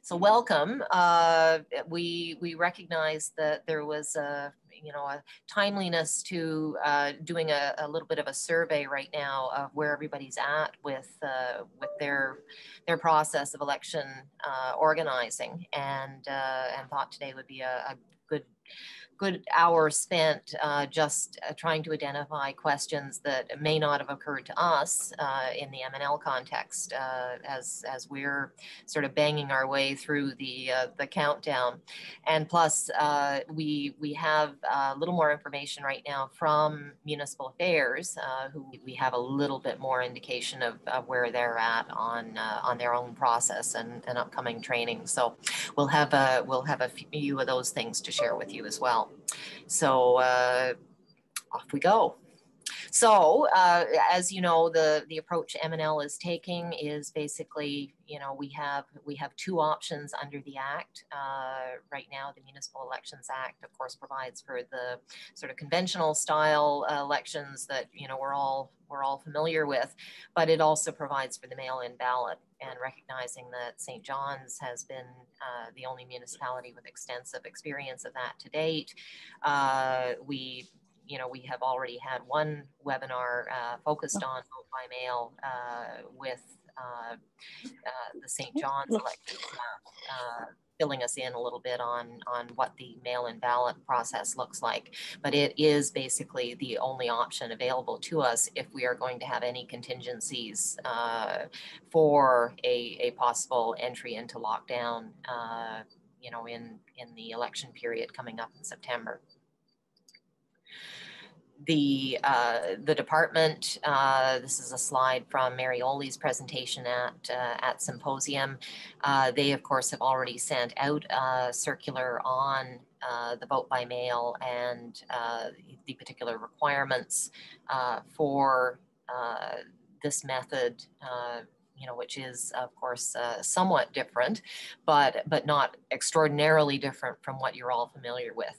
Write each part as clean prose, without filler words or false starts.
So welcome. We recognize that there was a timeliness to doing a little bit of a survey right now of where everybody's at with their process of election organizing, and thought today would be a good hour spent just trying to identify questions that may not have occurred to us in the M&L context as we're sort of banging our way through the countdown. And plus, we have a little more information right now from Municipal Affairs, who we have a little bit more indication of where they're at on their own process and upcoming training. So we'll have a few of those things to share with you as well. So off we go. So as you know, the approach M&L is taking is basically, we have two options under the Act. Right now, the Municipal Elections Act, of course, provides for the sort of conventional style elections that we're all familiar with, but it also provides for the mail-in ballot. And recognizing that St. John's has been the only municipality with extensive experience of that to date, we have already had one webinar focused on vote by mail with the St. John's election filling us in a little bit on what the mail-in ballot process looks like. But it is basically the only option available to us if we are going to have any contingencies for a possible entry into lockdown, in the election period coming up in September. The department, this is a slide from Mary Oley's presentation at Symposium. They, of course, have already sent out a circular on the vote by mail and the particular requirements for this method, which is, of course, somewhat different, but not extraordinarily different from what you're all familiar with.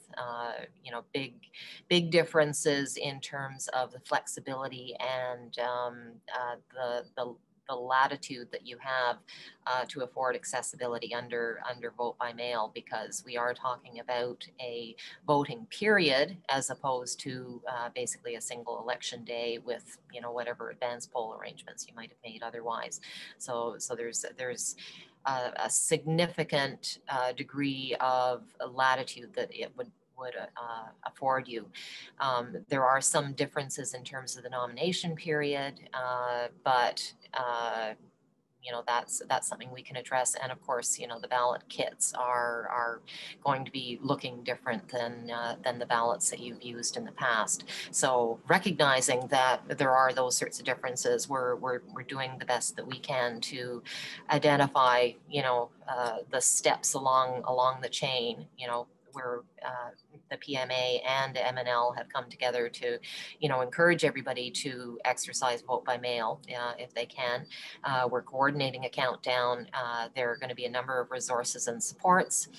Big differences in terms of the flexibility and the latitude that you have to afford accessibility under vote by mail, because we are talking about a voting period as opposed to basically a single election day with whatever advance poll arrangements you might have made otherwise. So there's a significant degree of latitude that it would afford you. There are some differences in terms of the nomination period, but that's something we can address. And of course, the ballot kits are going to be looking different than the ballots that you've used in the past. So recognizing that there are those sorts of differences, we're doing the best that we can to identify, the steps along the chain, where the PMA and M&L have come together to, encourage everybody to exercise vote by mail if they can. We're coordinating a countdown. There are going to be a number of resources and supports.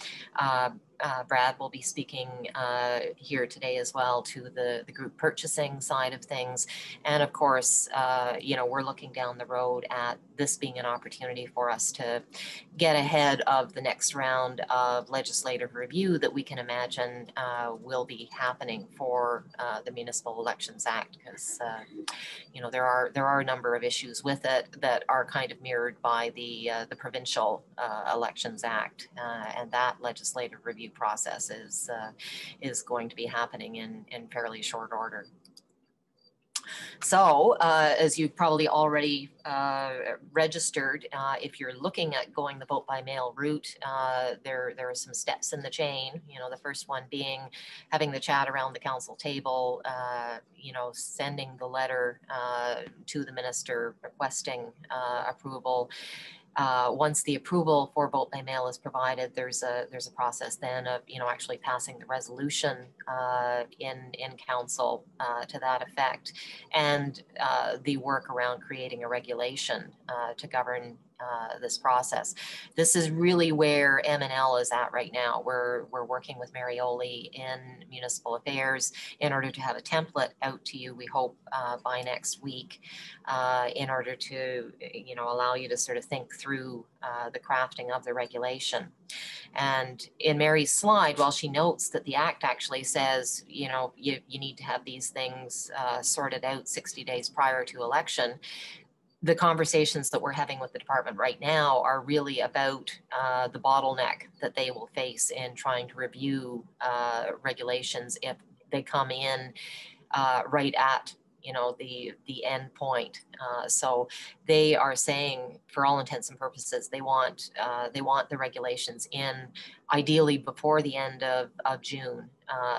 Brad will be speaking here today as well to the group purchasing side of things. And of course, we're looking down the road at this being an opportunity for us to get ahead of the next round of legislative review that we can imagine will be happening for the Municipal Elections Act, because there are a number of issues with it that are kind of mirrored by the Provincial Elections Act, and that legislative review process is going to be happening in fairly short order. So as you've probably already registered, if you're looking at going the vote by mail route, there are some steps in the chain. The first one being having the chat around the council table, sending the letter to the minister requesting approval. Once the approval for vote by mail is provided, there's a process then of actually passing the resolution in council to that effect, and the work around creating a regulation to govern this process. This is really where M&L is at right now. We're working with Marioli in Municipal Affairs in order to have a template out to you, we hope by next week, in order to, you know, allow you to sort of think through the crafting of the regulation. And in Mary's slide, while she notes that the Act actually says, you know, you need to have these things sorted out 60 days prior to election, the conversations that we're having with the department right now are really about the bottleneck that they will face in trying to review regulations if they come in right at, you know, the end point. So they are saying, for all intents and purposes, they want the regulations in ideally before the end of June,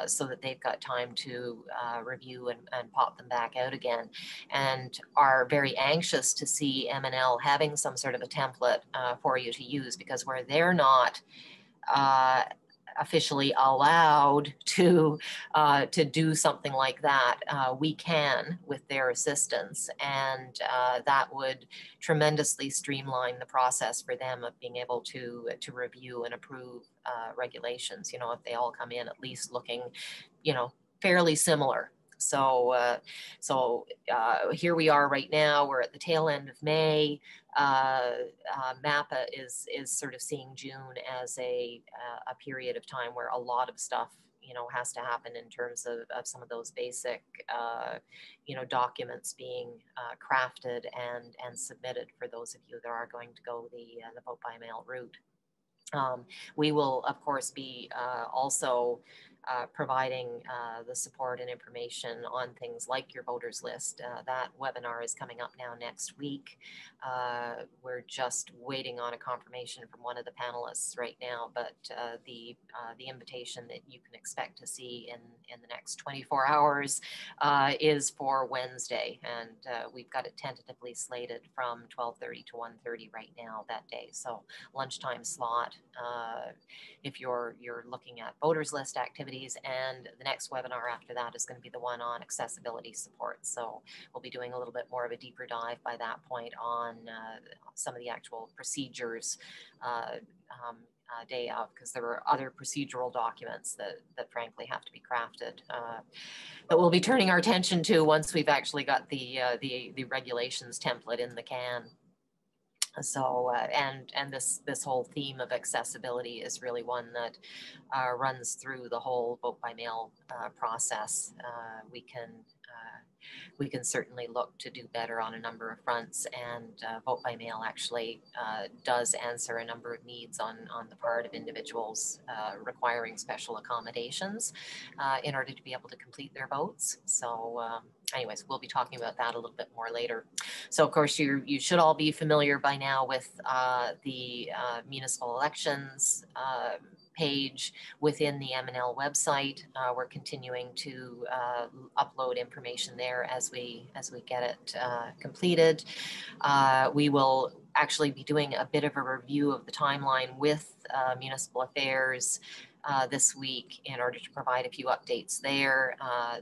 so that they've got time to review and pop them back out again, and are very anxious to see M&L having some sort of a template for you to use, because where they're not officially allowed to do something like that, we can with their assistance, and that would tremendously streamline the process for them of being able to review and approve regulations. You know, if they all come in at least looking, you know, fairly similar. So here we are right now. We're at the tail end of May. MAPA is sort of seeing June as a period of time where a lot of stuff, you know, has to happen in terms of some of those basic, you know, documents being crafted and submitted for those of you that are going to go the vote by mail route. We will, of course, be also providing the support and information on things like your voters list. That webinar is coming up now next week. We're just waiting on a confirmation from one of the panelists right now, but the invitation that you can expect to see in the next 24 hours is for Wednesday, and we've got it tentatively slated from 12:30 to 1:30 right now that day. So lunchtime slot if you're looking at voters list activities. And the next webinar after that is going to be the one on accessibility support. So we'll be doing a little bit more of a deeper dive by that point on some of the actual procedures day of, because there were other procedural documents that frankly have to be crafted that we'll be turning our attention to once we've actually got the regulations template in the can. So and this whole theme of accessibility is really one that runs through the whole vote by mail process. We can certainly look to do better on a number of fronts, and vote by mail actually does answer a number of needs on the part of individuals requiring special accommodations in order to be able to complete their votes. So anyways, we'll be talking about that a little bit more later. So of course you should all be familiar by now with the municipal elections page within the M&L website. We're continuing to upload information there as we get it completed. We will actually be doing a bit of a review of the timeline with Municipal Affairs this week in order to provide a few updates there.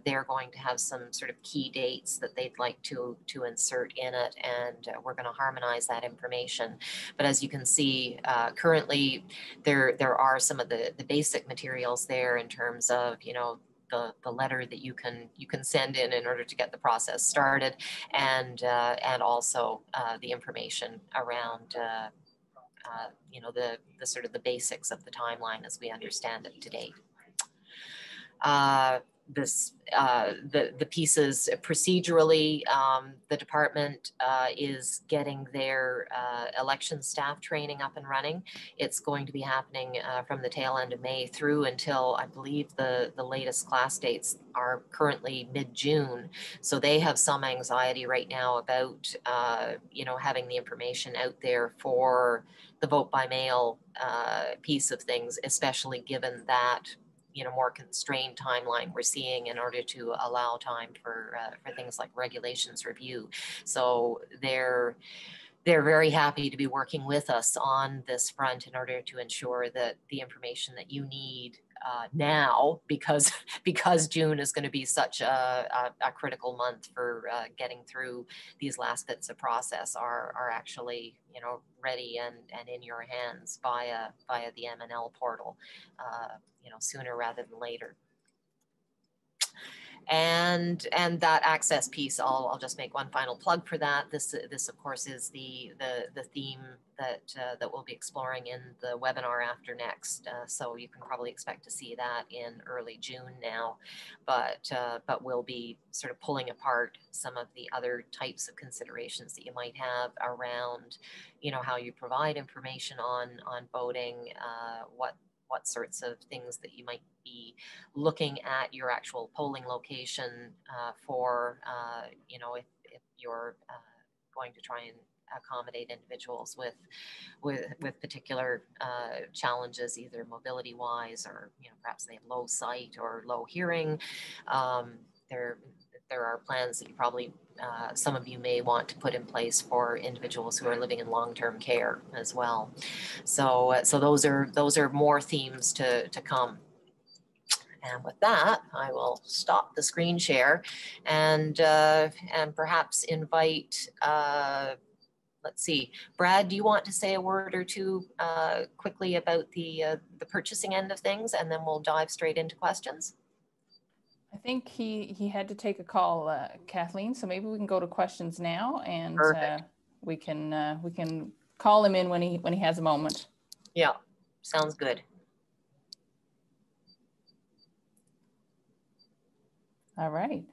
They're going to have some sort of key dates that they'd like to insert in it, and we're going to harmonize that information. But as you can see, currently there are some of the basic materials there in terms of, you know, the letter that you can send in order to get the process started, and also the information around you know, the sort of the basics of the timeline as we understand it to date. The pieces procedurally, the department is getting their election staff training up and running. It's going to be happening from the tail end of May through until, I believe, the latest class dates are currently mid-June. So they have some anxiety right now about you know, having the information out there for the vote by mail piece of things, especially given that, you know, more constrained timeline we're seeing in order to allow time for things like regulations review. So they're very happy to be working with us on this front in order to ensure that the information that you need now, because June is going to be such a critical month for getting through these last bits of process, are actually, you know, ready and in your hands via the MNL portal, you know, sooner rather than later. And that access piece, I'll just make one final plug for that. This of course is the theme that we'll be exploring in the webinar after next. So you can probably expect to see that in early June now, but we'll be sort of pulling apart some of the other types of considerations that you might have around, you know, how you provide information on voting, what sorts of things that you might be looking at your actual polling location for, you know, if you're going to try and accommodate individuals with particular challenges, either mobility wise, or, you know, perhaps they have low sight or low hearing. There are plans that you probably, some of you may want to put in place for individuals who are living in long-term care as well. So those are more themes to come. And with that, I will stop the screen share and perhaps invite, let's see, Brad, do you want to say a word or two quickly about the purchasing end of things, and then we'll dive straight into questions? I think he had to take a call, Kathleen. So maybe we can go to questions now, and we can call him in when he has a moment. Yeah, sounds good. All right.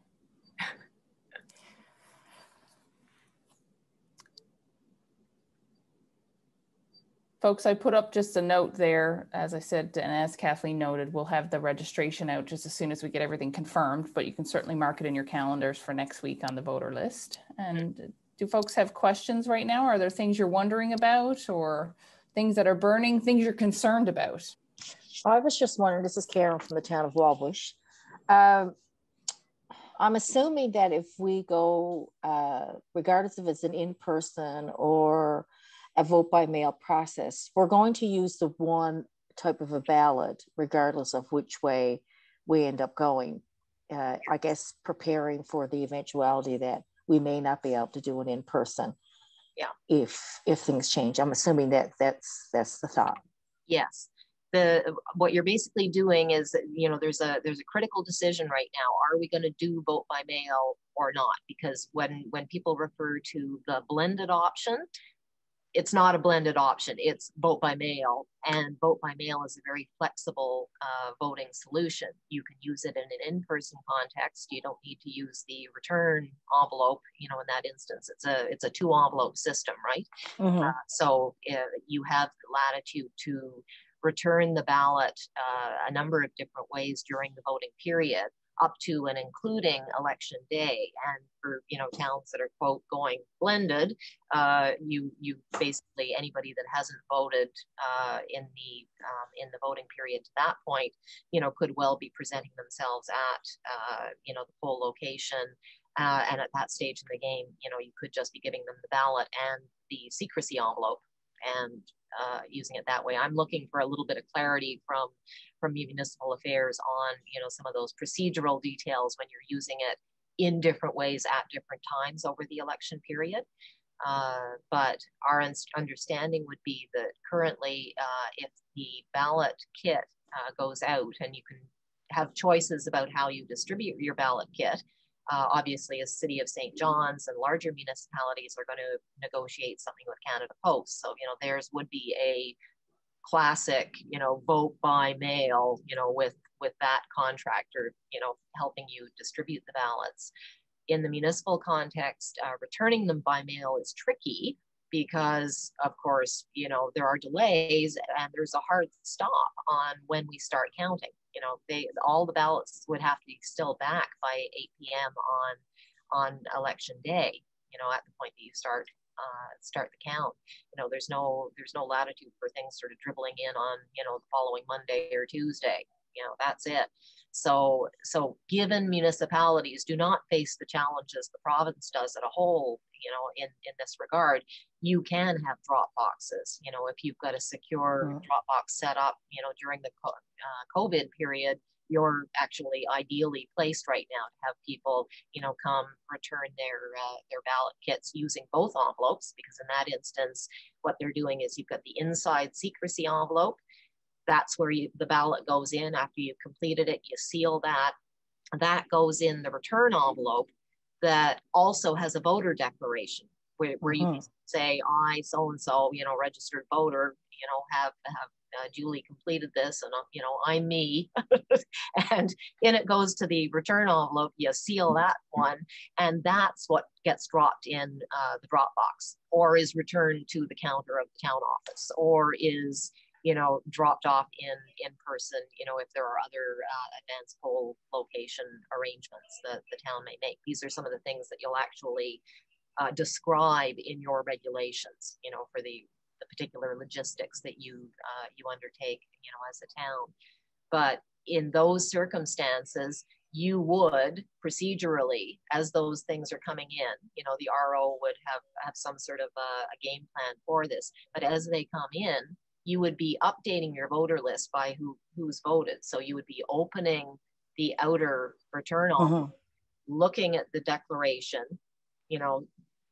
Folks, I put up just a note there, as I said, and as Kathleen noted, we'll have the registration out just as soon as we get everything confirmed, but you can certainly mark it in your calendars for next week on the voter list. And do folks have questions right now? Are there things you're wondering about, or things that are burning, things you're concerned about? I was just wondering, this is Karen from the town of Wallbush. I'm assuming that if we go, regardless if it's an in-person or a vote by mail process, we're going to use the one type of a ballot, regardless of which way we end up going. I guess preparing for the eventuality that we may not be able to do it in person. Yeah. If things change, I'm assuming that that's the thought. Yes. What you're basically doing is, you know, there's a critical decision right now. Are we going to do vote by mail or not? Because when people refer to the blended option, it's not a blended option. It's vote by mail, and vote by mail is a very flexible voting solution. You can use it in an in-person context. You don't need to use the return envelope. You know, in that instance, it's a 2-envelope system, right? Mm-hmm. So you have the latitude to return the ballot a number of different ways during the voting period, up to and including election day. And for, you know, towns that are, quote, going blended, you basically, anybody that hasn't voted in the voting period to that point, you know, could well be presenting themselves at you know, the poll location, and at that stage in the game, you know, you could just be giving them the ballot and the secrecy envelope and using it that way. I'm looking for a little bit of clarity from municipal affairs on, you know, some of those procedural details when you're using it in different ways at different times over the election period. But our understanding would be that currently, if the ballot kit goes out, and you can have choices about how you distribute your ballot kit. Obviously, a city of St. John's and larger municipalities are going to negotiate something with Canada Post. So, you know, theirs would be a classic, you know, vote by mail, you know, with that contractor, you know, helping you distribute the ballots. In the municipal context, returning them by mail is tricky because, of course, you know, there are delays and there's a hard stop on when we start counting. You know, all the ballots would have to be still back by 8 p.m. on election day, you know, at the point that you start the count. You know, there's no latitude for things sort of dribbling in on, you know, the following Monday or Tuesday. You know, that's it. So given municipalities do not face the challenges the province does as a whole, you know, in this regard, you can have drop boxes. You know, if you've got a secure drop box set up, you know, during the COVID period, you're actually ideally placed right now to have people, you know, come return their ballot kits using both envelopes, because in that instance, what they're doing is you've got the inside secrecy envelope. That's where the ballot goes in after you've completed it. You seal that. That goes in the return envelope that also has a voter declaration where you can say, I, so-and-so, you know, registered voter, you know, have duly completed this, and you know, I'm me. And in it goes to the return envelope. You seal that one, and that's what gets dropped in the drop box, or is returned to the counter of the town office, or is, you know, dropped off in person, you know, if there are other advanced poll location arrangements that the town may make. These are some of the things that you'll actually describe in your regulations, you know, for the particular logistics that you undertake, you know, as a town. But in those circumstances, you would procedurally, as those things are coming in, you know, the RO would have some sort of a game plan for this. But as they come in, you would be updating your voter list by who's voted. So you would be opening the outer return envelope, looking at the declaration, you know,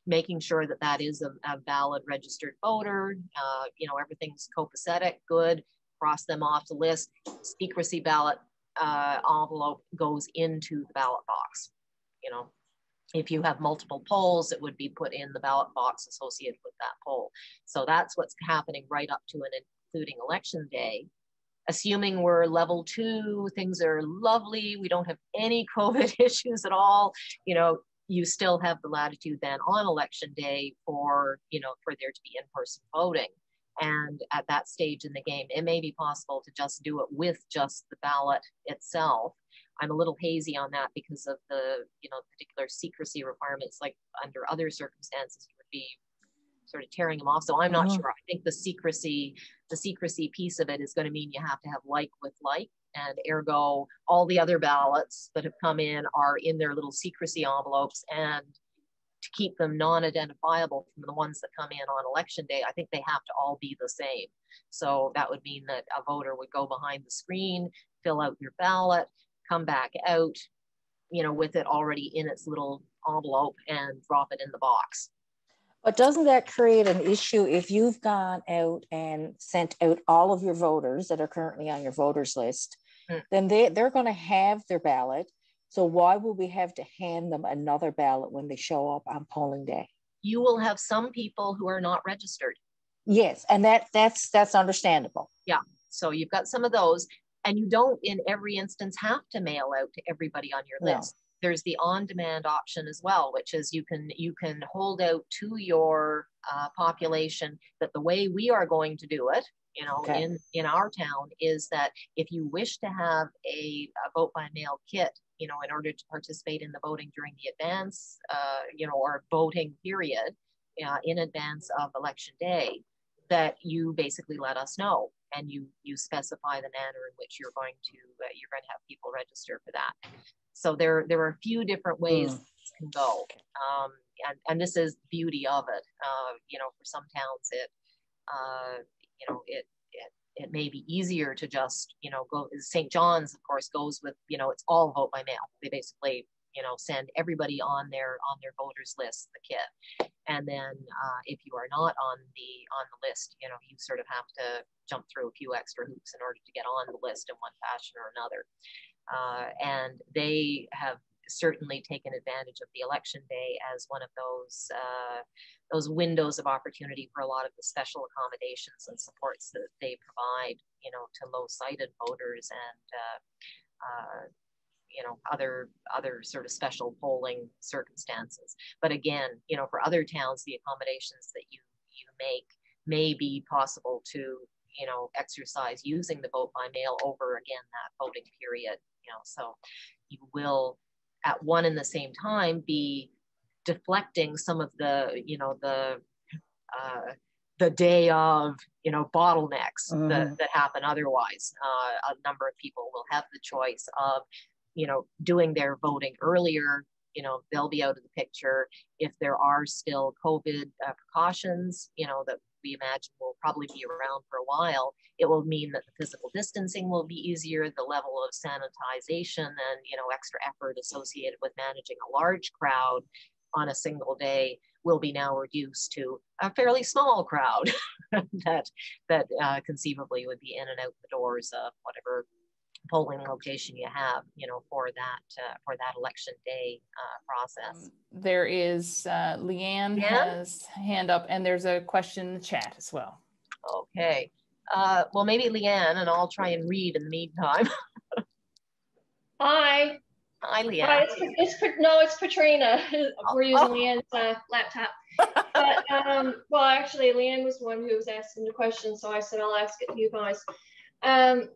making sure that that is a valid registered voter, you know, everything's copacetic, good, cross them off the list. Secrecy ballot envelope goes into the ballot box. You know, if you have multiple polls, it would be put in the ballot box associated with that poll. So that's what's happening right up to and including election day. Assuming we're level 2, things are lovely, we don't have any COVID issues at all, you know, you still have the latitude then on election day for, you know, for there to be in-person voting. And at that stage in the game, it may be possible to just do it with just the ballot itself. I'm a little hazy on that because of the, you know, particular secrecy requirements, like under other circumstances, you would be sort of tearing them off. So I'm not sure. I think the secrecy piece of it is going to mean you have to have like with like, and ergo all the other ballots that have come in are in their little secrecy envelopes, and to keep them non-identifiable from the ones that come in on election day, I think they have to all be the same. So that would mean that a voter would go behind the screen, fill out your ballot, come back out, you know, with it already in its little envelope and drop it in the box. But doesn't that create an issue if you've gone out and sent out all of your voters that are currently on your voters list, then they're going to have their ballot. So why would we have to hand them another ballot when they show up on polling day? You will have some people who are not registered. Yes, and that's understandable. Yeah, so you've got some of those, and you don't in every instance have to mail out to everybody on your list. There's the on-demand option as well, which is you can hold out to your population that the way we are going to do it, you know, in our town, is that if you wish to have a vote by mail kit, you know, in order to participate in the voting during the advance, you know, or voting period in advance of election day, that you basically let us know, and you specify the manner in which you're going to have people register for that. So there are a few different ways this can go, and this is the beauty of it. You know, for some towns, you know, it may be easier to just, you know, go. St. John's, of course, goes with, you know, it's all vote by mail. They basically, you know, send everybody on their voters list the kit, and then if you are not on the list, you know, you sort of have to jump through a few extra hoops in order to get on the list in one fashion or another. And they have certainly taken advantage of the election day as one of those windows of opportunity for a lot of the special accommodations and supports that they provide, you know, to low-sighted voters and you know, other sort of special polling circumstances. But again, you know, for other towns, the accommodations that you make may be possible to, you know, exercise using the vote by mail over again that voting period, you know. So you will at one and the same time be deflecting some of the, you know, the the day of, you know, bottlenecks that happen otherwise. A number of people will have the choice of, you know, doing their voting earlier. You know, they'll be out of the picture. If there are still COVID precautions, you know, that we imagine will probably be around for a while, it will mean that the physical distancing will be easier, the level of sanitization and, you know, extra effort associated with managing a large crowd on a single day will be now reduced to a fairly small crowd that conceivably would be in and out the doors of whatever polling location you have, you know, for that election day process. There is Leanne has hand up, and there's a question in the chat as well. Okay, well, maybe Leanne, and I'll try and read in the meantime. Hi. Hi, Leanne. Hi, it's Katrina. We're using Leanne's laptop. But, well, actually, Leanne was the one who was asking the question, so I said I'll ask it to you guys.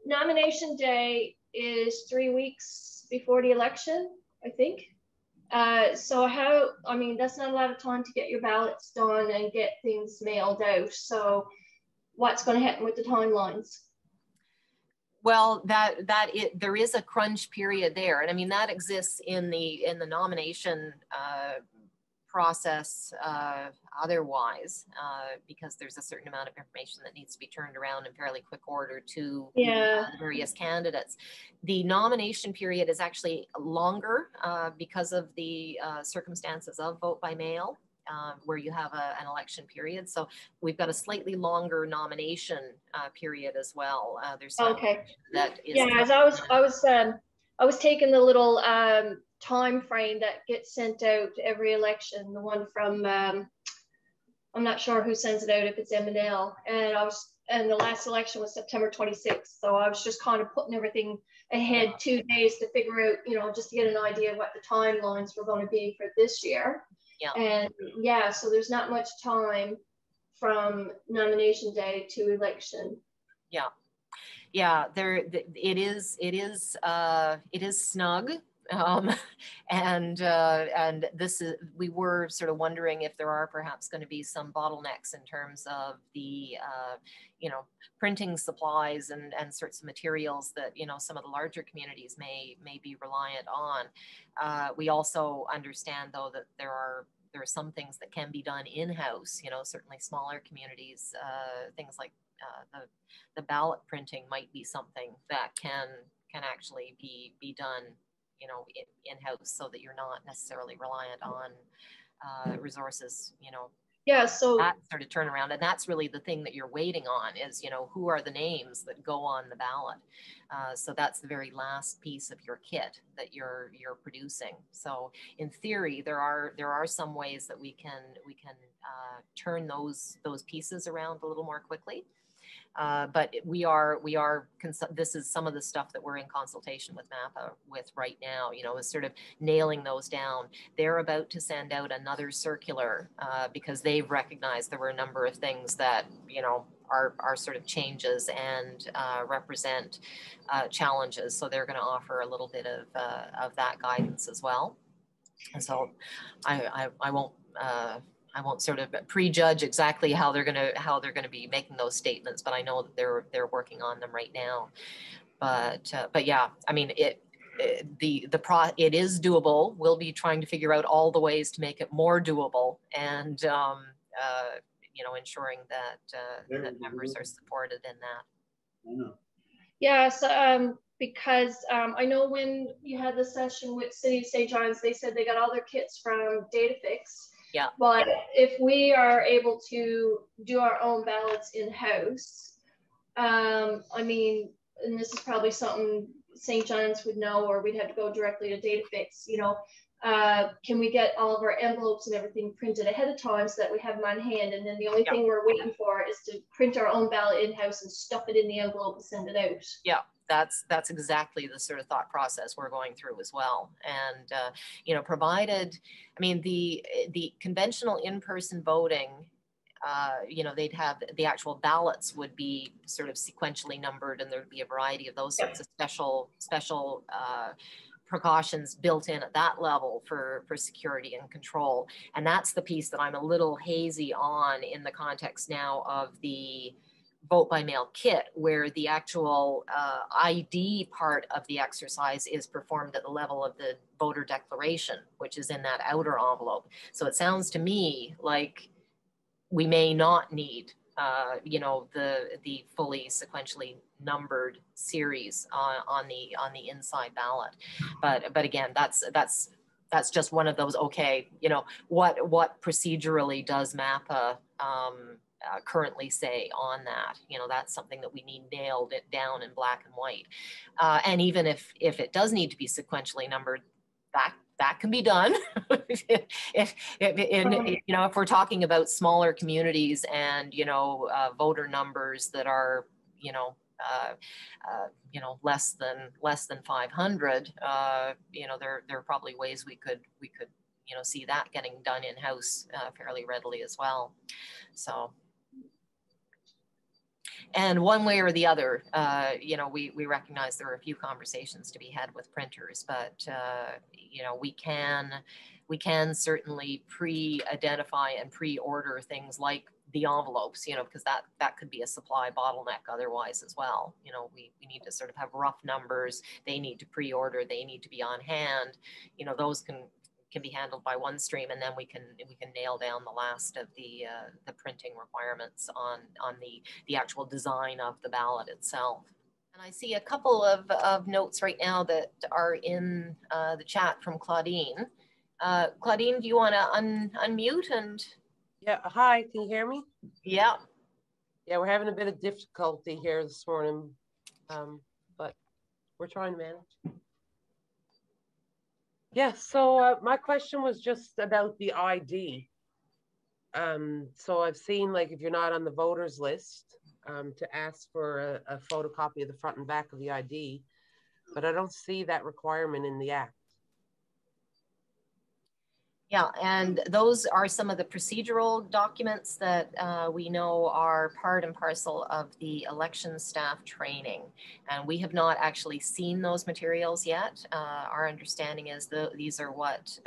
Nomination day is 3 weeks before the election, I think. So how, I mean, that's not a lot of time to get your ballots done and get things mailed out. So what's going to happen with the timelines? Well, there is a crunch period there, and I mean that exists in the nomination process otherwise, because there's a certain amount of information that needs to be turned around in fairly quick order to the various candidates. The nomination period is actually longer because of the circumstances of vote by mail. Where you have an election period. So we've got a slightly longer nomination period as well. There's that is as I was taking the little time frame that gets sent out every election, the one from I'm not sure who sends it out, if it's M&L, and the last election was September 26th. So I was just kind of putting everything ahead 2 days to figure out, you know, just to get an idea of what the timelines were going to be for this year. Yeah. And so there's not much time from nomination day to election. Yeah, it is snug. And we were sort of wondering if there are perhaps going to be some bottlenecks in terms of the you know, printing supplies and sorts of materials that, you know, some of the larger communities may be reliant on. We also understand, though, that there are some things that can be done in-house, you know, certainly smaller communities, things like the ballot printing might be something that can actually be done, you know, in-house, so that you're not necessarily reliant on resources, you know. So that sort of turnaround, and that's really the thing that you're waiting on is, you know, who are the names that go on the ballot. So that's the very last piece of your kit that you're producing. So in theory, there are some ways that we can turn those pieces around a little more quickly. But this is some of the stuff that we're in consultation with MAPA with right now, you know, is sort of nailing those down. They're about to send out another circular because they've recognized there were a number of things that, you know, are sort of changes and represent challenges. So they're going to offer a little bit of that guidance as well. And so I won't sort of prejudge exactly how they're gonna be making those statements, but I know that they're working on them right now. But yeah, I mean, it is doable. We'll be trying to figure out all the ways to make it more doable, and you know, ensuring that members are supported in that. Yeah, so because I know when you had the session with City of St. John's, they said they got all their kits from DataFix. Yeah. But if we are able to do our own ballots in-house, I mean, and this is probably something St. John's would know, or we'd have to go directly to DataFix, you know, can we get all of our envelopes and everything printed ahead of time so that we have them on hand? And then the only thing we're waiting for is to print our own ballot in-house and stuff it in the envelope and send it out. Yeah. That's exactly the sort of thought process we're going through as well. And, you know, provided, I mean, the conventional in-person voting, you know, they'd have the actual ballots would be sort of sequentially numbered, and there'd be a variety of those sorts of special precautions built in at that level for security and control. And that's the piece that I'm a little hazy on in the context now of the vote by mail kit, where the actual ID part of the exercise is performed at the level of the voter declaration, which is in that outer envelope. So it sounds to me like we may not need you know, the fully sequentially numbered series on the inside ballot. But again, that's just one of those, okay, you know, what procedurally does MAPPA currently say on that? You know, that's something that we need nailed it down in black and white. And even if it does need to be sequentially numbered, that can be done. if you know, if we're talking about smaller communities and, you know, voter numbers that are, you know, less than 500, you know, there are probably ways we could, you know, see that getting done in-house fairly readily as well. So. And one way or the other, you know, we recognize there are a few conversations to be had with printers, but, you know, we can certainly pre-identify and pre-order things like the envelopes, you know, because that could be a supply bottleneck otherwise as well. You know, we need to sort of have rough numbers. They need to pre-order, they need to be on hand. You know, those can be handled by one stream, and then we can nail down the last of the printing requirements on the actual design of the ballot itself. And I see a couple of notes right now that are in the chat from Claudine. Claudine, do you want to unmute and? Yeah, hi, can you hear me? Yeah. Yeah, we're having a bit of difficulty here this morning, but we're trying to manage. Yeah, so my question was just about the ID. So I've seen, like, if you're not on the voters list, to ask for a photocopy of the front and back of the ID, but I don't see that requirement in the Act. Yeah, and those are some of the procedural documents that we know are part and parcel of the election staff training. And we have not actually seen those materials yet. Our understanding is that these are what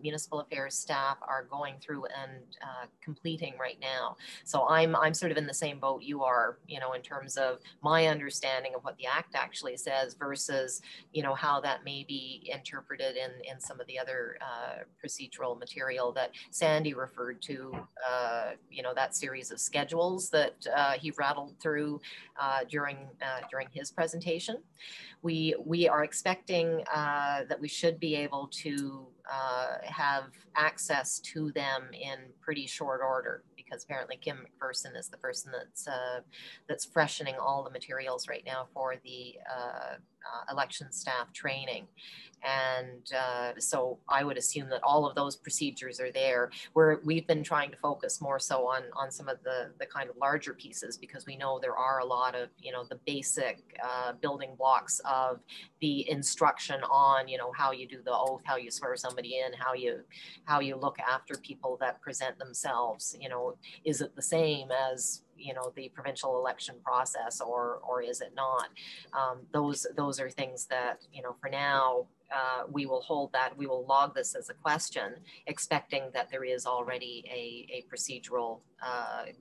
municipal affairs staff are going through and completing right now. So I'm sort of in the same boat you are, you know, in terms of my understanding of what the Act actually says versus, you know, how that may be interpreted in some of the other procedural material that Sandy referred to, you know, that series of schedules that he rattled through during his presentation. We are expecting that we should be able to have access to them in pretty short order, because apparently Kim McPherson is the person that's freshening all the materials right now for the election staff training. And so I would assume that all of those procedures are there. We've been trying to focus more so on some of the kind of larger pieces, because we know there are a lot of, you know, the basic building blocks of the instruction on, you know, how you do the oath, how you swear somebody in, how you look after people that present themselves. You know, is it the same as, you know, the provincial election process, or is it not? Those are things that, you know, for now, we will hold that, we will log this as a question, expecting that there is already a procedural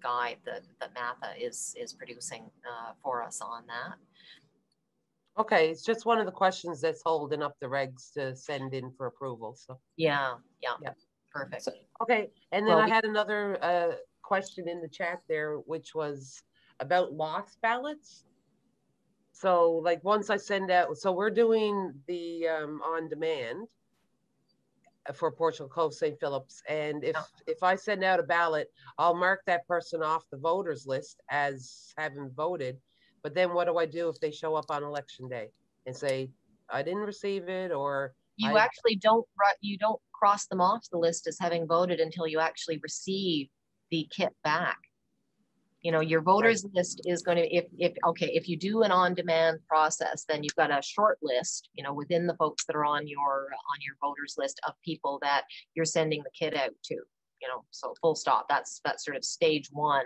guide that MAPPA is producing for us on that. Okay, it's just one of the questions that's holding up the regs to send in for approval. So yeah, perfect. So, okay, and then I had another question in the chat there, which was about lost ballots. So, like, once I send out, so we're doing the on demand for Portugal Cove, St. Phillips, and if I send out a ballot, I'll mark that person off the voters list as having voted. But then what do I do if they show up on election day and say, I didn't receive it, or you actually don't cross them off the list as having voted until you actually receive the kit back. You know, your voters list is going to, if you do an on-demand process, then you've got a short list, you know, within the folks that are on your voters list of people that you're sending the kit out to. you know, so full stop. That's sort of stage one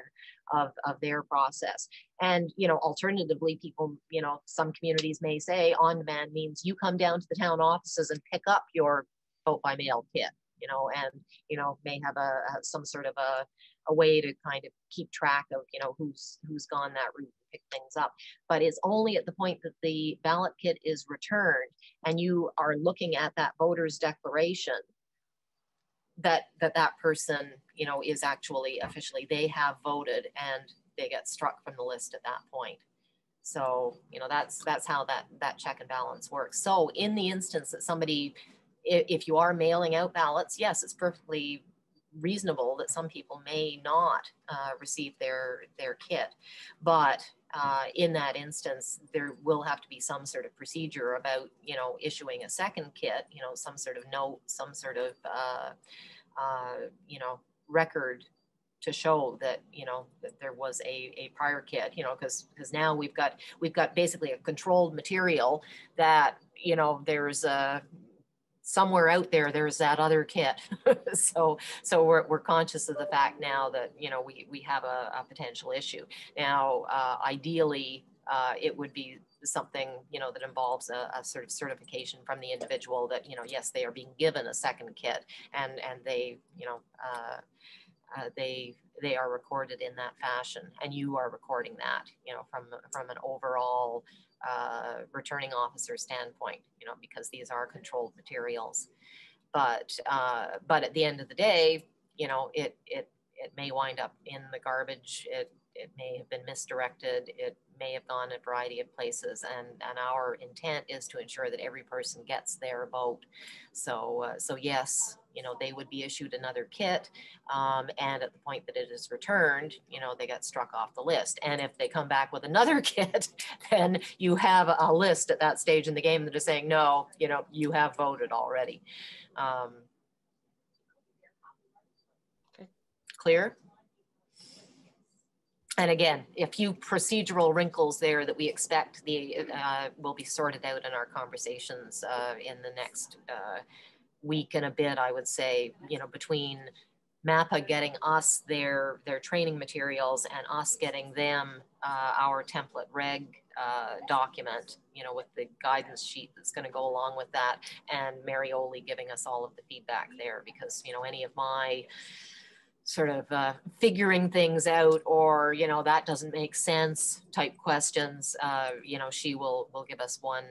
of their process. And, you know, alternatively, people, you know, some communities may say on demand means you come down to the town offices and pick up your vote by mail kit, you know, and, you know, may have some sort of a way to kind of keep track of, you know, who's gone that route to pick things up. But it's only at the point that the ballot kit is returned and you are looking at that voter's declaration that person, you know, is actually officially, they have voted and they get struck from the list at that point. So, you know, that's how that check and balance works. So in the instance that somebody, if you are mailing out ballots, yes, it's perfectly reasonable that some people may not receive their kit, but in that instance, there will have to be some sort of procedure about, you know, issuing a second kit, you know, some sort of note, some sort of, you know, record to show that, you know, that there was a prior kit, you know, because now we've got basically a controlled material that, you know, there's somewhere out there, there's that other kit. so we're conscious of the fact now that, you know, we have a potential issue. Now, ideally, it would be something, you know, that involves a sort of certification from the individual that, you know, yes, they are being given a second kit and they, you know, they are recorded in that fashion, and you are recording that, you know, from an overall returning officer standpoint, you know, because these are controlled materials. But at the end of the day, you know, it may wind up in the garbage. It may have been misdirected. It may have gone a variety of places, and our intent is to ensure that every person gets their vote. So yes, you know, they would be issued another kit, and at the point that it is returned, you know, they get struck off the list. And if they come back with another kit, then you have a list at that stage in the game that is saying, no, you know, you have voted already. Clear? And again, a few procedural wrinkles there that we expect will be sorted out in our conversations in the next week and a bit, I would say, you know, between MAPPA getting us their training materials and us getting them our template reg document, you know, with the guidance sheet that's going to go along with that, and Mary Oley giving us all of the feedback there, because, you know, any of my sort of figuring things out, or, you know, that doesn't make sense type questions, you know, she will give us one,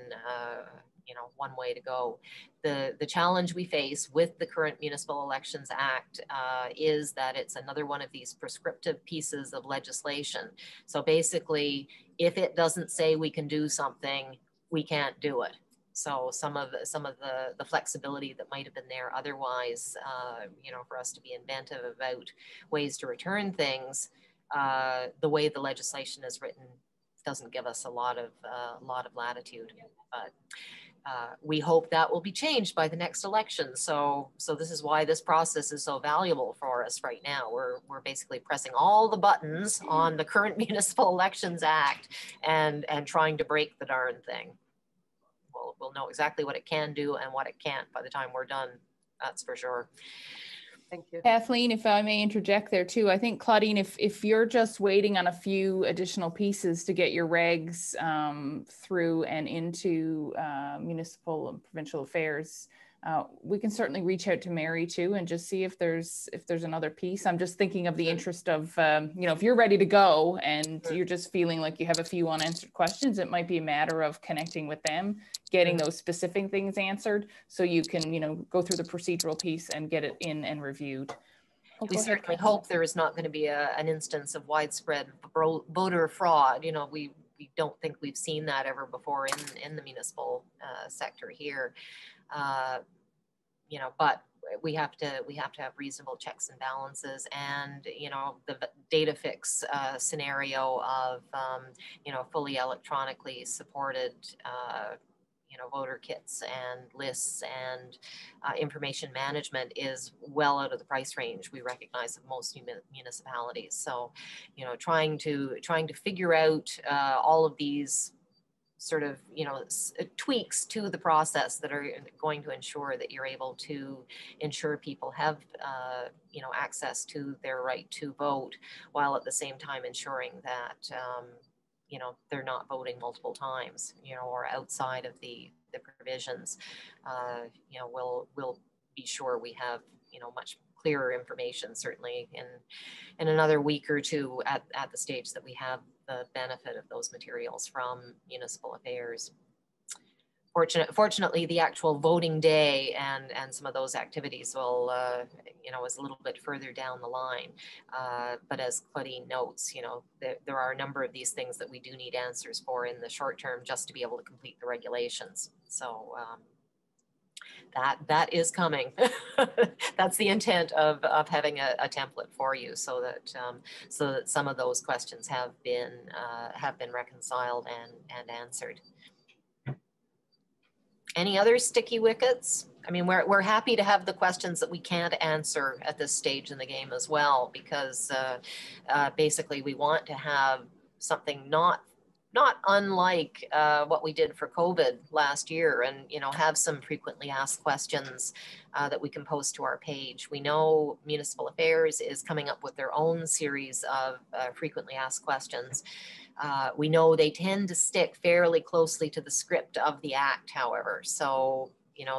you know, one way to go. The challenge we face with the current Municipal Elections Act is that it's another one of these prescriptive pieces of legislation. So basically, if it doesn't say we can do something, we can't do it. So some of the flexibility that might have been there otherwise, you know, for us to be inventive about ways to return things, the way the legislation is written doesn't give us a lot of latitude. But we hope that will be changed by the next election. So this is why this process is so valuable for us right now. We're basically pressing all the buttons on the current Municipal Elections Act and trying to break the darn thing. We'll know exactly what it can do and what it can't by the time we're done. That's for sure. Thank you. Kathleen, if I may interject there too, I think, Claudine, if you're just waiting on a few additional pieces to get your regs through and into municipal and provincial affairs, we can certainly reach out to Mary too and just see if there's another piece. I'm just thinking of the interest of, you know, if you're ready to go and you're just feeling like you have a few unanswered questions, it might be a matter of connecting with them, getting those specific things answered so you can, you know, go through the procedural piece and get it in and reviewed. We certainly hope there is not going to be an instance of widespread voter fraud. You know, we don't think we've seen that ever before in the municipal sector here. You know, but we have to have reasonable checks and balances, and, you know, the data fix scenario of, you know, fully electronically supported, you know, voter kits and lists and information management is well out of the price range we recognize of most municipalities. So, you know, trying to figure out all of these sort of, tweaks to the process that are going to ensure that you're able to ensure people have, access to their right to vote, while at the same time ensuring that, they're not voting multiple times, or outside of the provisions. We'll be sure we have, much clearer information, certainly in another week or two at the stage that we have the benefit of those materials from Municipal Affairs. Fortunately, the actual voting day and some of those activities will, is a little bit further down the line. But as Claudine notes, there are a number of these things that we do need answers for in the short term, just to be able to complete the regulations. So that is coming. That's the intent of having a template for you, so that some of those questions have been reconciled and answered. Any other sticky wickets? I mean, we're happy to have the questions that we can't answer at this stage in the game as well, because basically we want to have something not unlike what we did for COVID last year, and have some frequently asked questions that we can post to our page. We know Municipal Affairs is coming up with their own series of frequently asked questions. We know they tend to stick fairly closely to the script of the Act, however. So,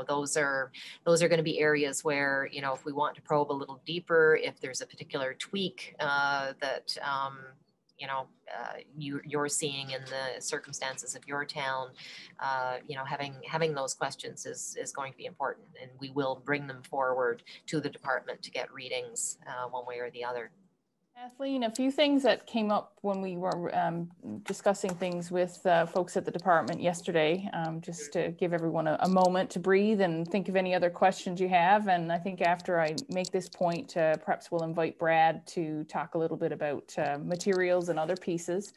those are going to be areas where, if we want to probe a little deeper, if there's a particular tweak that, you're seeing in the circumstances of your town, having those questions is going to be important, and we will bring them forward to the department to get readings one way or the other. Kathleen, a few things that came up when we were discussing things with folks at the department yesterday, just to give everyone a moment to breathe and think of any other questions you have. And I think after I make this point, perhaps we'll invite Brad to talk a little bit about materials and other pieces.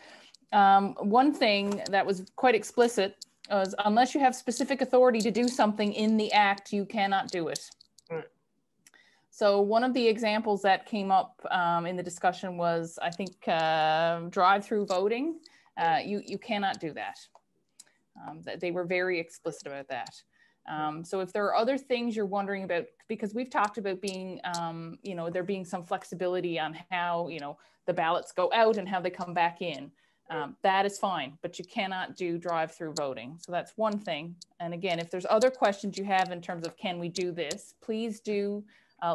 One thing that was quite explicit was, unless you have specific authority to do something in the Act, you cannot do it. So one of the examples that came up in the discussion was, I think, drive-through voting. You cannot do that. They were very explicit about that. So if there are other things you're wondering about, because we've talked about being, there being some flexibility on how, the ballots go out and how they come back in. That is fine, but you cannot do drive-through voting. So that's one thing. And again, if there's other questions you have in terms of, can we do this, please do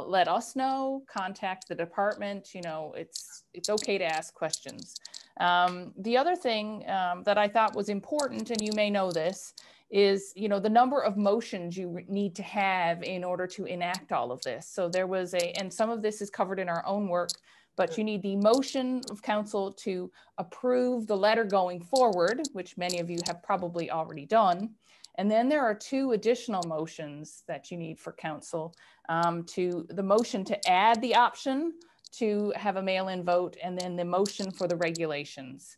let us know, contact the department. It's okay to ask questions. The other thing that I thought was important, and you may know this, is, the number of motions you need to have in order to enact all of this. So there was and some of this is covered in our own work, but you need the motion of council to approve the letter going forward, which many of you have probably already done. And then there are two additional motions that you need for council, to the motion to add the option to have a mail-in vote, and then the motion for the regulations.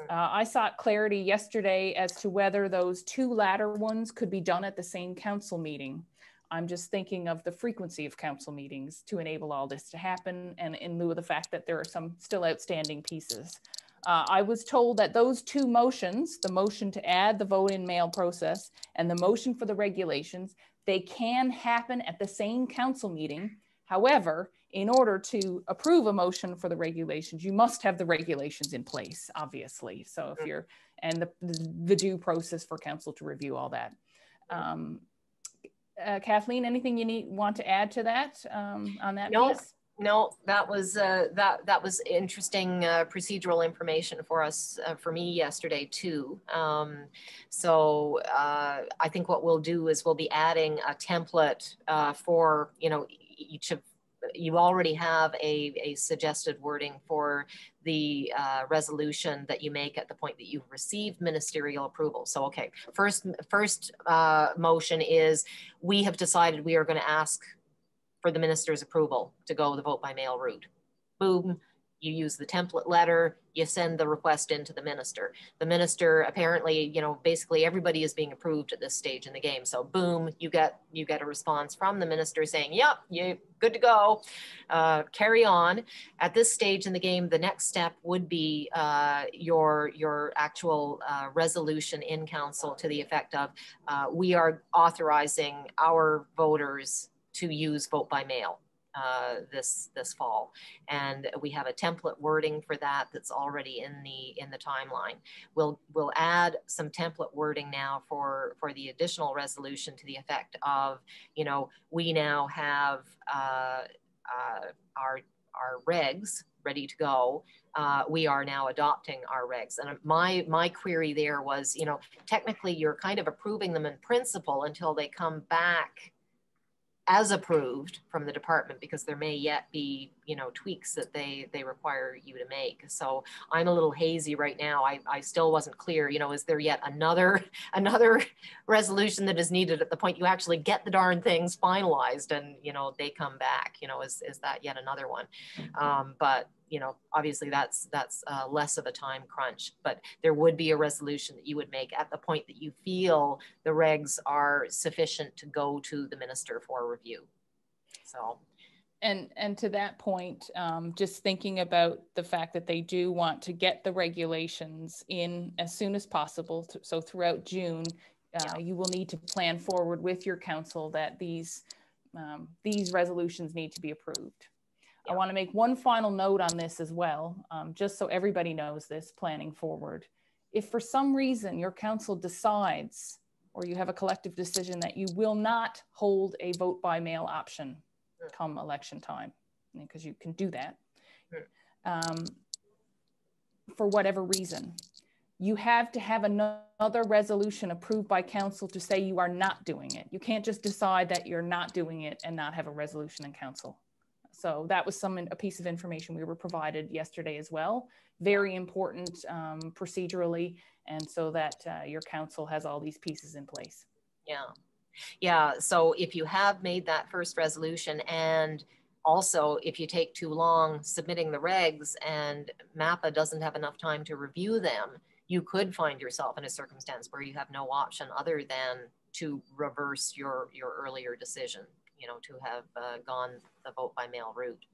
I sought clarity yesterday as to whether those two latter ones could be done at the same council meeting. I'm just thinking of the frequency of council meetings to enable all this to happen, and in lieu of the fact that there are some still outstanding pieces. I was told that those two motions, the motion to add the vote-in mail process and the motion for the regulations, they can happen at the same council meeting. However, in order to approve a motion for the regulations, you must have the regulations in place, obviously. So if you're, and the due process for council to review all that. Kathleen, anything you want to add to that on that piece? No, that was interesting procedural information for us, for me yesterday too. So I think what we'll do is we'll be adding a template for each of you. Already have a suggested wording for the resolution that you make at the point that you've received ministerial approval. So okay, first motion is, we have decided we are going to ask for the minister's approval to go the vote by mail route. Boom, you use the template letter, you send the request into the minister. The minister apparently, you know, basically everybody is being approved at this stage in the game. So boom, you get a response from the minister saying, yep, you're good to go, carry on. At this stage in the game, the next step would be your actual resolution in council to the effect of, we are authorizing our voters to use vote by mail this fall, and we have a template wording for that that's already in the timeline. We'll add some template wording now for the additional resolution to the effect of, you know, we now have our regs ready to go. We are now adopting our regs. And my query there was, you know, technically you're kind of approving them in principle until they come back as approved from the department, because there may yet be, you know, tweaks that they require you to make. So I'm a little hazy right now. I still wasn't clear, you know, is there yet another resolution that is needed at the point you actually get the darn things finalized and, you know, they come back, you know, is that yet another one? But you know, obviously that's less of a time crunch, but there would be a resolution that you would make at the point that you feel the regs are sufficient to go to the minister for review. So. And to that point, just thinking about the fact that they do want to get the regulations in as soon as possible. So throughout June, you will need to plan forward with your council that these resolutions need to be approved. I want to make one final note on this as well, just so everybody knows this planning forward. If for some reason your council decides, or you have a collective decision that you will not hold a vote by mail option come election time, because you can do that, for whatever reason, you have to have another resolution approved by council to say you are not doing it. You can't just decide that you're not doing it and not have a resolution in council. So that was a piece of information we were provided yesterday as well. Very important procedurally, and so that your council has all these pieces in place. Yeah. So if you have made that first resolution, and also if you take too long submitting the regs and MAPPA doesn't have enough time to review them, you could find yourself in a circumstance where you have no option other than to reverse your earlier decision, you know, to have gone the vote by mail route.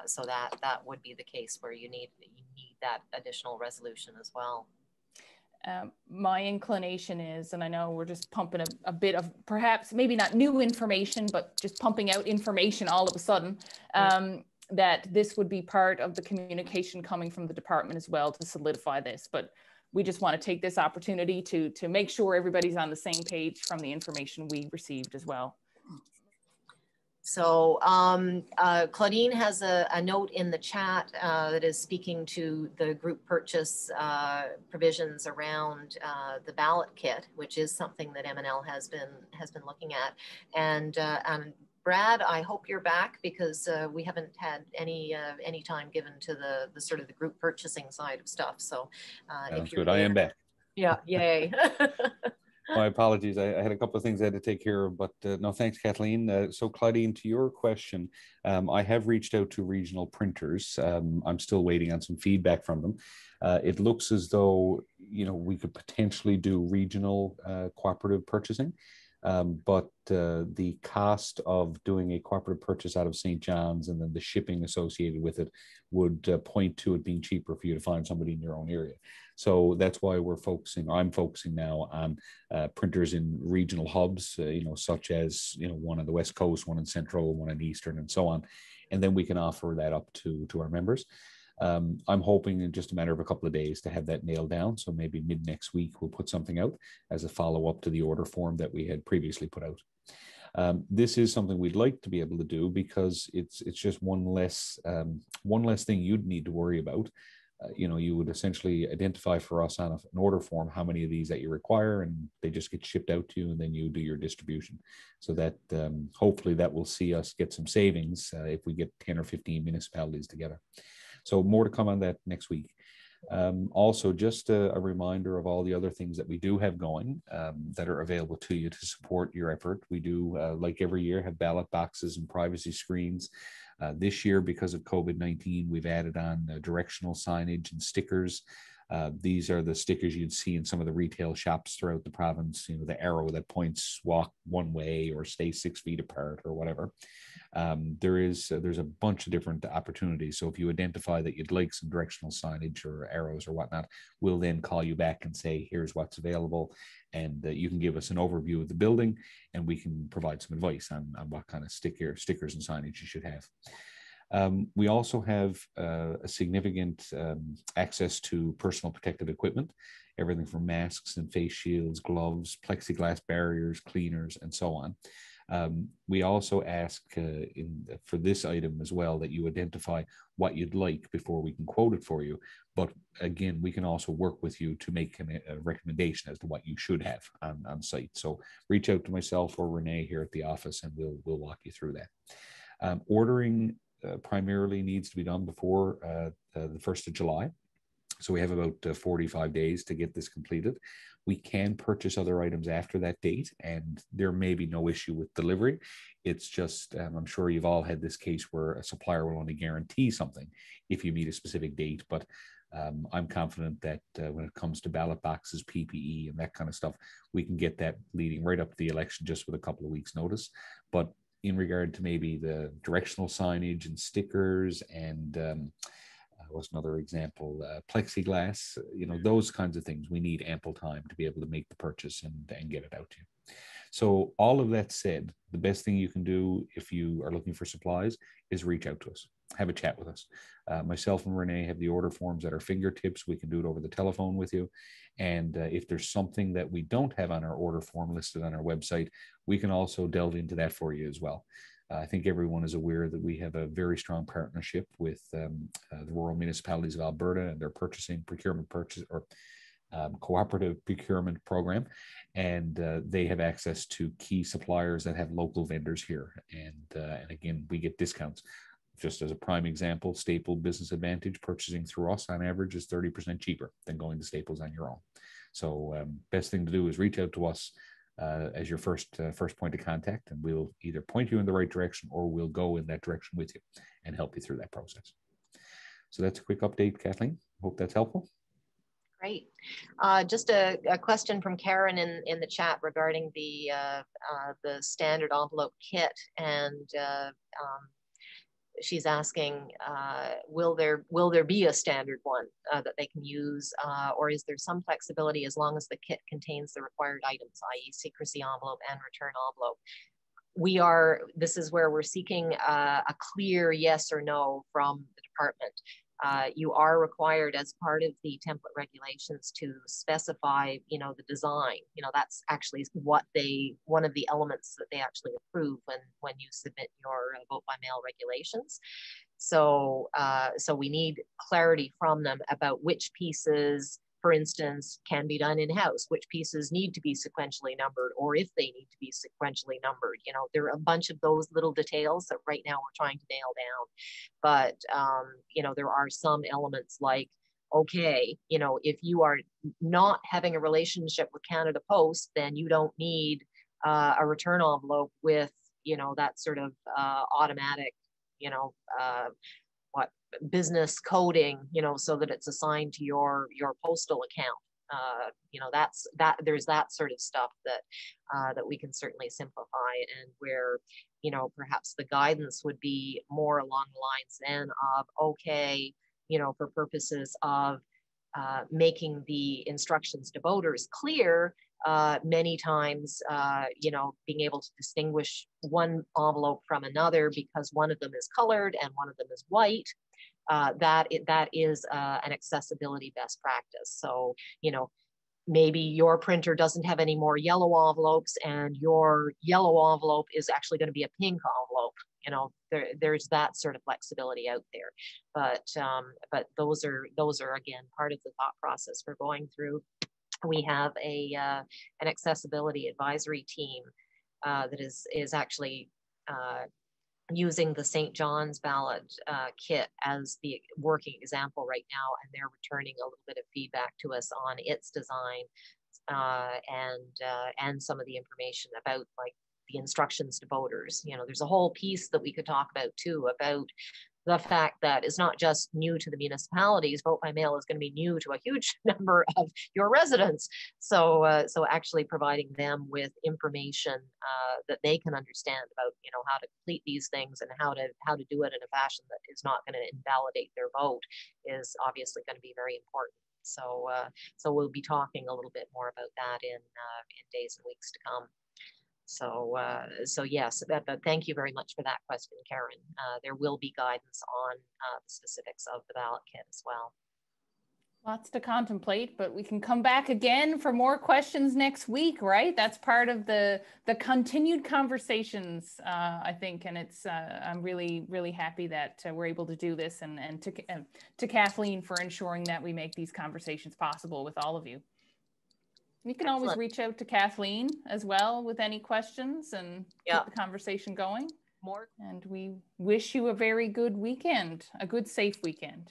So that would be the case where you need that additional resolution as well. My inclination is, and I know we're just pumping a bit of perhaps maybe not new information, but just pumping out information all of a sudden, that this would be part of the communication coming from the department as well to solidify this. But we just want to take this opportunity to make sure everybody's on the same page from the information we received as well. So Claudine has a note in the chat that is speaking to the group purchase provisions around the ballot kit, which is something that M&L has been looking at. And Brad, I hope you're back, because we haven't had any time given to the sort of the group purchasing side of stuff. So if you're good, I am back. Yeah, yay. My apologies. I had a couple of things I had to take care of, but no, thanks, Kathleen. So Claudine, to your question, I have reached out to regional printers. I'm still waiting on some feedback from them. It looks as though, you know, we could potentially do regional cooperative purchasing, but the cost of doing a cooperative purchase out of St. John's and then the shipping associated with it would point to it being cheaper for you to find somebody in your own area. So that's why I'm focusing now on printers in regional hubs, you know, such as, you know, one on the West Coast, one in Central, one in Eastern, and so on. And then we can offer that up to our members. I'm hoping in just a matter of a couple of days to have that nailed down. So maybe mid next week, we'll put something out as a follow-up to the order form that we had previously put out. This is something we'd like to be able to do, because it's just one less thing you'd need to worry about. You know, you would essentially identify for us on an order form how many of these that you require, and they just get shipped out to you, and then you do your distribution. So that hopefully that will see us get some savings if we get 10 or 15 municipalities together. So more to come on that next week. Also, just a reminder of all the other things that we do have going that are available to you to support your effort. We do, like every year, have ballot boxes and privacy screens This year, because of COVID-19, we've added on directional signage and stickers. These are the stickers you'd see in some of the retail shops throughout the province, you know, the arrow that points walk one way or stay 6 feet apart or whatever. There's a bunch of different opportunities. So if you identify that you'd like some directional signage or arrows or whatnot, we'll then call you back and say, here's what's available. And you can give us an overview of the building, and we can provide some advice on what kind of stickers and signage you should have. We also have a significant access to personal protective equipment, everything from masks and face shields, gloves, plexiglass barriers, cleaners, and so on. We also ask for this item as well that you identify what you'd like before we can quote it for you. But again, we can also work with you to make a recommendation as to what you should have on site. So reach out to myself or Renee here at the office, and we'll walk you through that. Ordering primarily needs to be done before the 1st of July. So we have about 45 days to get this completed. We can purchase other items after that date, and there may be no issue with delivery. It's just, I'm sure you've all had this case where a supplier will only guarantee something if you meet a specific date, but I'm confident that when it comes to ballot boxes, PPE, and that kind of stuff, we can get that leading right up to the election just with a couple of weeks' notice. But in regard to maybe the directional signage and stickers and what's another example, plexiglass, you know, those kinds of things, we need ample time to be able to make the purchase and get it out to you. So all of that said, the best thing you can do if you are looking for supplies is reach out to us, have a chat with us. Myself and Renee have the order forms at our fingertips. We can do it over the telephone with you. And if there's something that we don't have on our order form listed on our website, we can also delve into that for you as well. I think everyone is aware that we have a very strong partnership with the rural municipalities of Alberta and their cooperative procurement program. And they have access to key suppliers that have local vendors here. And again, we get discounts. Just as a prime example, Staple Business Advantage purchasing through us on average is 30% cheaper than going to Staples on your own. So best thing to do is reach out to us as your first point of contact, and we'll either point you in the right direction or we'll go in that direction with you and help you through that process. So that's a quick update, Kathleen. Hope that's helpful. Great. Just a question from Karen in the chat regarding the standard envelope kit, and she's asking, will there be a standard one that they can use, or is there some flexibility as long as the kit contains the required items, i.e. secrecy envelope and return envelope? This is where we're seeking a clear yes or no from the department. You are required as part of the template regulations to specify, you know, the design. You know, that's actually one of the elements that they actually approve when you submit your vote by mail regulations. So, so we need clarity from them about which pieces, for instance, can be done in-house, which pieces need to be sequentially numbered, or if they need to be sequentially numbered. You know, there are a bunch of those little details that right now we're trying to nail down. But, you know, there are some elements like, okay, you know, if you are not having a relationship with Canada Post, then you don't need a return envelope with, you know, that sort of automatic, you know, business coding, you know, so that it's assigned to your postal account. You know, there's that sort of stuff that we can certainly simplify, and where, you know, perhaps the guidance would be more along the lines then of, okay, you know, for purposes of making the instructions to voters clear, many times, you know, being able to distinguish one envelope from another because one of them is colored and one of them is white. That is an accessibility best practice. So, you know, maybe your printer doesn't have any more yellow envelopes, and your yellow envelope is actually going to be a pink envelope. You know, there's that sort of flexibility out there. But those are again part of the thought process we're going through. We have an accessibility advisory team that is actually using the St. John's ballot kit as the working example right now, and they're returning a little bit of feedback to us on its design and some of the information about like the instructions to voters. You know, there's a whole piece that we could talk about too, about the fact that it's not just new to the municipalities. Vote by mail is going to be new to a huge number of your residents. So, so actually providing them with information that they can understand about, you know, how to complete these things and how to do it in a fashion that is not going to invalidate their vote is obviously going to be very important. So, so we'll be talking a little bit more about that in days and weeks to come. So, so yes, but thank you very much for that question, Karen. There will be guidance on the specifics of the ballot kit as well. Lots to contemplate, but we can come back again for more questions next week, right? That's part of the continued conversations, I think, and it's I'm really happy that we're able to do this, and to Kathleen for ensuring that we make these conversations possible with all of you. You can always reach out to Kathleen as well with any questions and keep the conversation going. And we wish you a very good weekend, a good, safe weekend.